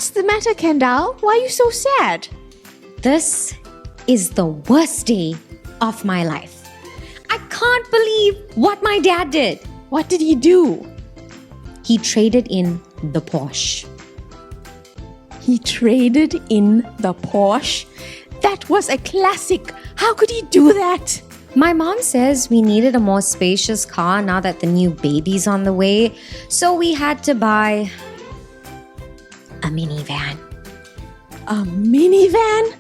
What's the matter, Kandall? Why are you so sad? This is the worst day of my life. I can't believe what my dad did. What did he do? He traded in the Porsche. He traded in the Porsche? That was a classic. How could he do that? My mom says we needed a more spacious car now that the new baby's on the way, so we had to buy a minivan. A minivan?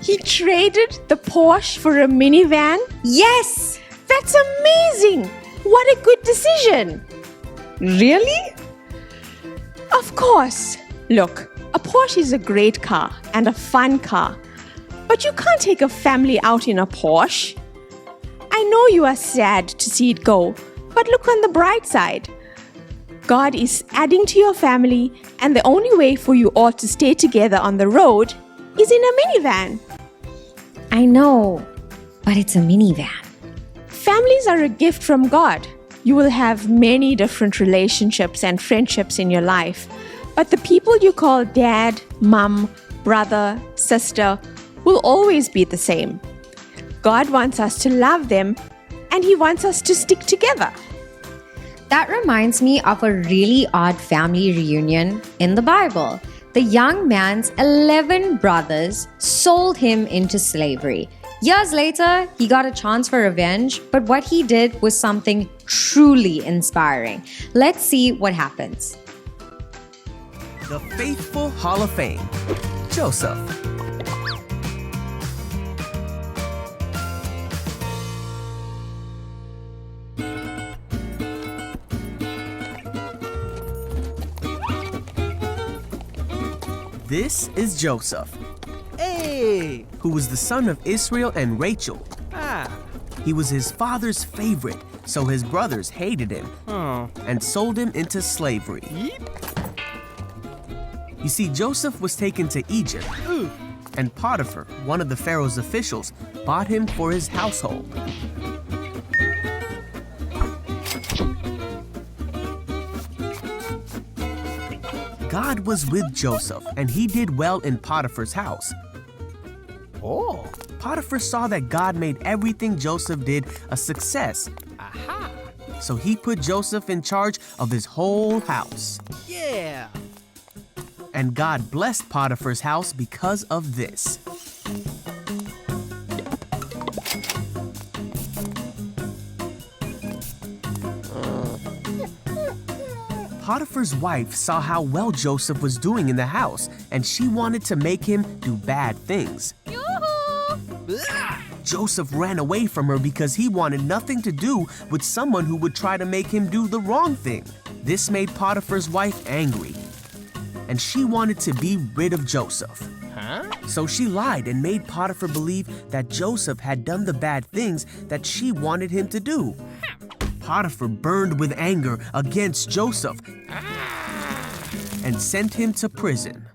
He traded the Porsche for a minivan? Yes! That's amazing! What a good decision! Really? Of course. Look, a Porsche is a great car and a fun car. But you can't take a family out in a Porsche. I know you are sad to see it go, but look on the bright side. God is adding to your family, and the only way for you all to stay together on the road is in a minivan. I know, but it's a minivan. Families are a gift from God. You will have many different relationships and friendships in your life, but the people you call dad, mom, brother, sister will always be the same. God wants us to love them, and He wants us to stick together. That reminds me of a really odd family reunion in the Bible. The young man's 11 brothers sold him into slavery. Years later, he got a chance for revenge, but what he did was something truly inspiring. Let's see what happens. The Faithful Hall of Fame. Joseph. This is Joseph. Hey! Who was the son of Israel and Rachel. Ah. He was his father's favorite, so his brothers hated him and sold him into slavery. Yeep. You see, Joseph was taken to Egypt, and Potiphar, one of the Pharaoh's officials, bought him for his household. God was with Joseph, and he did well in Potiphar's house. Oh. Potiphar saw that God made everything Joseph did a success. Aha. So he put Joseph in charge of his whole house. Yeah. And God blessed Potiphar's house because of this. Potiphar's wife saw how well Joseph was doing in the house, and she wanted to make him do bad things. Joseph ran away from her because he wanted nothing to do with someone who would try to make him do the wrong thing. This made Potiphar's wife angry, and she wanted to be rid of Joseph. So she lied and made Potiphar believe that Joseph had done the bad things that she wanted him to do. Potiphar burned with anger against Joseph and sent him to prison.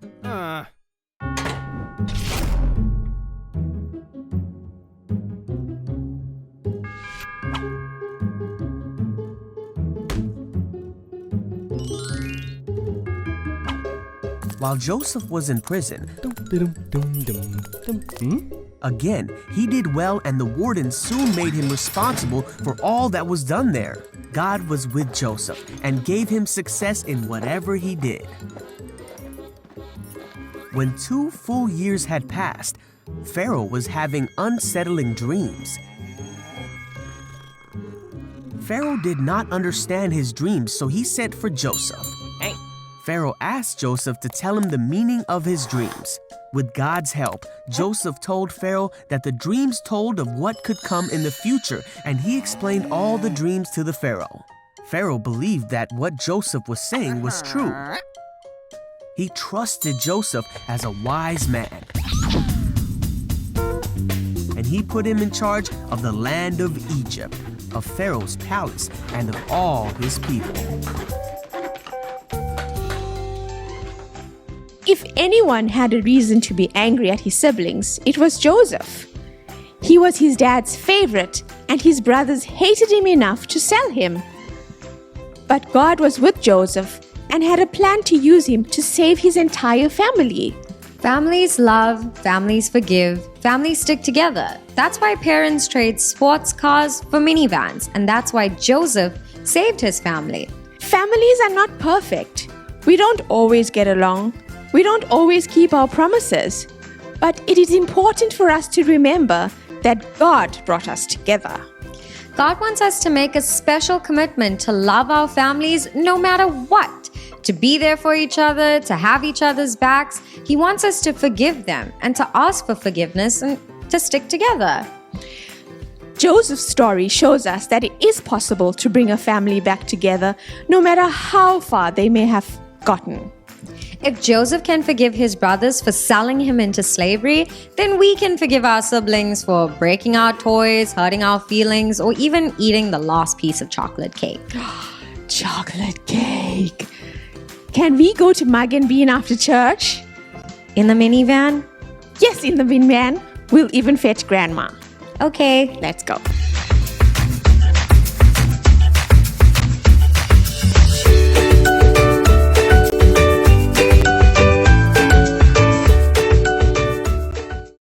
While Joseph was in prison, again, he did well, and the warden soon made him responsible for all that was done there. God was with Joseph and gave him success in whatever he did. When 2 full years had passed, Pharaoh was having unsettling dreams. Pharaoh did not understand his dreams, so he sent for Joseph. Hey. Pharaoh asked Joseph to tell him the meaning of his dreams. With God's help, Joseph told Pharaoh that the dreams told of what could come in the future, and he explained all the dreams to the Pharaoh. Pharaoh believed that what Joseph was saying was true. He trusted Joseph as a wise man, and he put him in charge of the land of Egypt, of Pharaoh's palace, and of all his people. If anyone had a reason to be angry at his siblings, it was Joseph. He was his dad's favorite, and his brothers hated him enough to sell him. But God was with Joseph, and had a plan to use him to save his entire family. Families love, families forgive, families stick together. That's why parents trade sports cars for minivans, and that's why Joseph saved his family. Families are not perfect. We don't always get along. We don't always keep our promises. But it is important for us to remember that God brought us together. God wants us to make a special commitment to love our families no matter what, to be there for each other, to have each other's backs. He wants us to forgive them and to ask for forgiveness and to stick together. Joseph's story shows us that it is possible to bring a family back together no matter how far they may have gotten. If Joseph can forgive his brothers for selling him into slavery, then we can forgive our siblings for breaking our toys, hurting our feelings, or even eating the last piece of chocolate cake. Chocolate cake. Can we go to Mug and Bean after church? In the minivan? Yes, in the minivan. We'll even fetch Grandma. Okay. Let's go.